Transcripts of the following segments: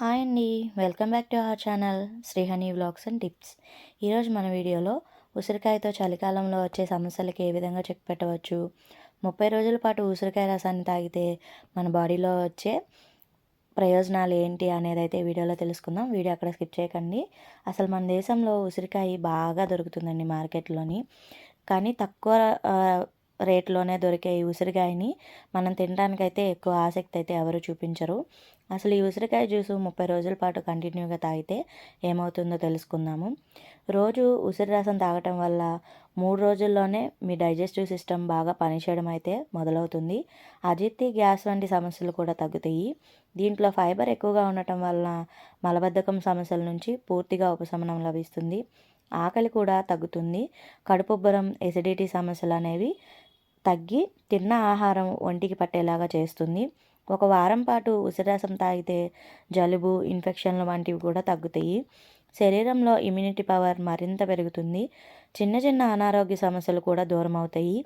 Hi అండి. Welcome back to our channel Srihani vlogs and tips. ఈరోజు మన వీడియోలో ఉసిరికాయతో చలికాలంలో వచ్చే సమస్యలకి ఏ విధంగా చెక్ పెట్టవచ్చు, 30 రోజుల పాటు ఉసిరికాయ రసాన్ని తాగితే మన బాడీలో వచ్చే ప్రయోజనాలు ఏంటి అనేది అయితే వీడియోలో తెలుసుకుందాం. వీడియో అక్కడ స్కిప్ చేయకండి. అసలు మన దేశంలో ఉసిరికాయ బాగా దొరుకుతుందండి మార్కెట్లోని. కానీ తక్కువ రేట్లోనే దొరికే ఈ ఉసిరికాయని మనం తినడానికైతే ఎక్కువ ఆసక్తి అయితే ఎవరు చూపించరు. అసలు ఈ ఉసిరికాయ జ్యూసు 30 రోజుల పాటు కంటిన్యూగా తాగితే ఏమవుతుందో తెలుసుకుందాము. రోజు ఉసిరి రసం తాగటం వల్ల 3 రోజుల్లోనే మీ డైజెస్టివ్ సిస్టమ్ బాగా పనిచేయడం అయితే మొదలవుతుంది. అజీర్తి, గ్యాస్ వంటి సమస్యలు కూడా తగ్గుతాయి. దీంట్లో ఫైబర్ ఎక్కువగా ఉండటం వల్ల మలబద్ధకం సమస్యల నుంచి పూర్తిగా ఉపశమనం లభిస్తుంది. ఆకలి కూడా తగ్గుతుంది. కడుపుబ్బరం, ఎసిడిటీ సమస్యలు అనేవి తగ్గి తిన్న ఆహారం ఒంటికి పట్టేలాగా చేస్తుంది. ఒక వారం పాటు ఉసిరసం తాగితే జలుబు, ఇన్ఫెక్షన్లు వంటివి కూడా తగ్గుతాయి. శరీరంలో ఇమ్యూనిటీ పవర్ మరింత పెరుగుతుంది. చిన్న చిన్న అనారోగ్య సమస్యలు కూడా దూరం అవుతాయి.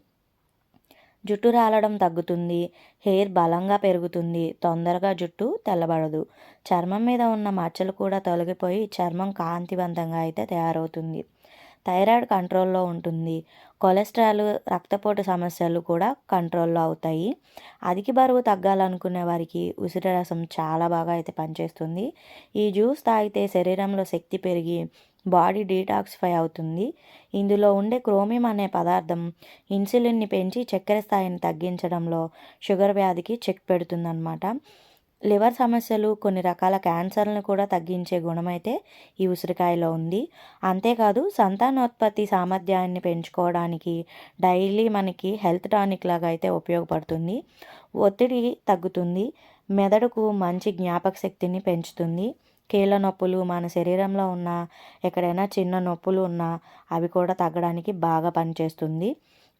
జుట్టు రాలడం తగ్గుతుంది. హెయిర్ బలంగా పెరుగుతుంది. తొందరగా జుట్టు తెల్లబడదు. చర్మం మీద ఉన్న మచ్చలు కూడా తొలగిపోయి చర్మం కాంతివంతంగా అయితే తయారవుతుంది. థైరాయిడ్ కంట్రోల్లో ఉంటుంది. కొలెస్ట్రాల్, రక్తపోటు సమస్యలు కూడా కంట్రోల్లో అవుతాయి. అధిక బరువు తగ్గాలనుకునే వారికి ఉసిరి రసం చాలా బాగా అయితే పనిచేస్తుంది. ఈ జ్యూస్ తాగితే శరీరంలో శక్తి పెరిగి బాడీ డీటాక్సిఫై అవుతుంది. ఇందులో ఉండే క్రోమియం అనే పదార్థం ఇన్సులిన్ని పెంచి చక్కెర స్థాయిని తగ్గించడంలో షుగర్ వ్యాధికి చెక్ పెడుతుందన్నమాట. లివర్ సమస్యలు, కొన్ని రకాల క్యాన్సర్లను కూడా తగ్గించే గుణమైతే ఈ ఉసిరికాయలో ఉంది. అంతేకాదు సంతానోత్పత్తి సామర్థ్యాన్ని పెంచుకోవడానికి డైలీ మనకి హెల్త్ టానిక్ లాగా అయితే ఉపయోగపడుతుంది. ఒత్తిడి తగ్గుతుంది. మెదడుకు మంచి జ్ఞాపక శక్తిని పెంచుతుంది. కీళ్ళ నొప్పులు, మన శరీరంలో ఉన్న ఎక్కడైనా చిన్న నొప్పులు ఉన్నా అవి కూడా తగ్గడానికి బాగా పనిచేస్తుంది.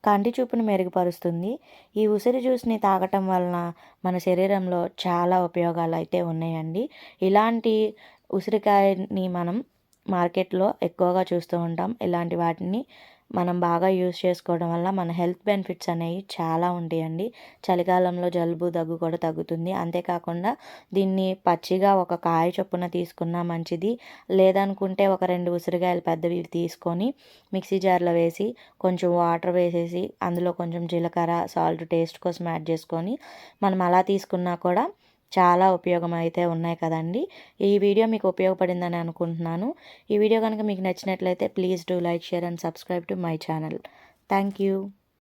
కంటి చూపును మెరుగుపరుస్తుంది. ఈ ఉసిరి జ్యూస్ని తాగటం వలన మన శరీరంలో చాలా ఉపయోగాలు అయితే ఉన్నాయండి. ఇలాంటి ఉసిరికాయని మనం మార్కెట్లో ఎక్కువగా చూస్తూ ఉంటాం. ఇలాంటి వాటిని మనం బాగా యూస్ చేసుకోవడం వల్ల మన హెల్త్ బెనిఫిట్స్ అనేవి చాలా ఉంటాయండి. చలికాలంలో జలుబు, దగ్గు కూడా తగ్గుతుంది. అంతేకాకుండా దీన్ని పచ్చిగా ఒక కాయ చొప్పున తీసుకున్నా మంచిది. లేదనుకుంటే ఒక 2 ఉసిరికాయలు పెద్దవి తీసుకొని మిక్సీ జార్లో వేసి కొంచెం వాటర్ వేసేసి అందులో కొంచెం జీలకర్ర, సాల్ట్ టేస్ట్ కోసం యాడ్ చేసుకొని మనం అలా తీసుకున్నా కూడా చాలా ఉపయోగం అయితే ఉన్నాయి కదండి. ఈ వీడియో మీకు ఉపయోగపడిందని అనుకుంటున్నాను. ఈ వీడియో కనుక మీకు నచ్చినట్లయితే please do like, share and subscribe to my channel. Thank you.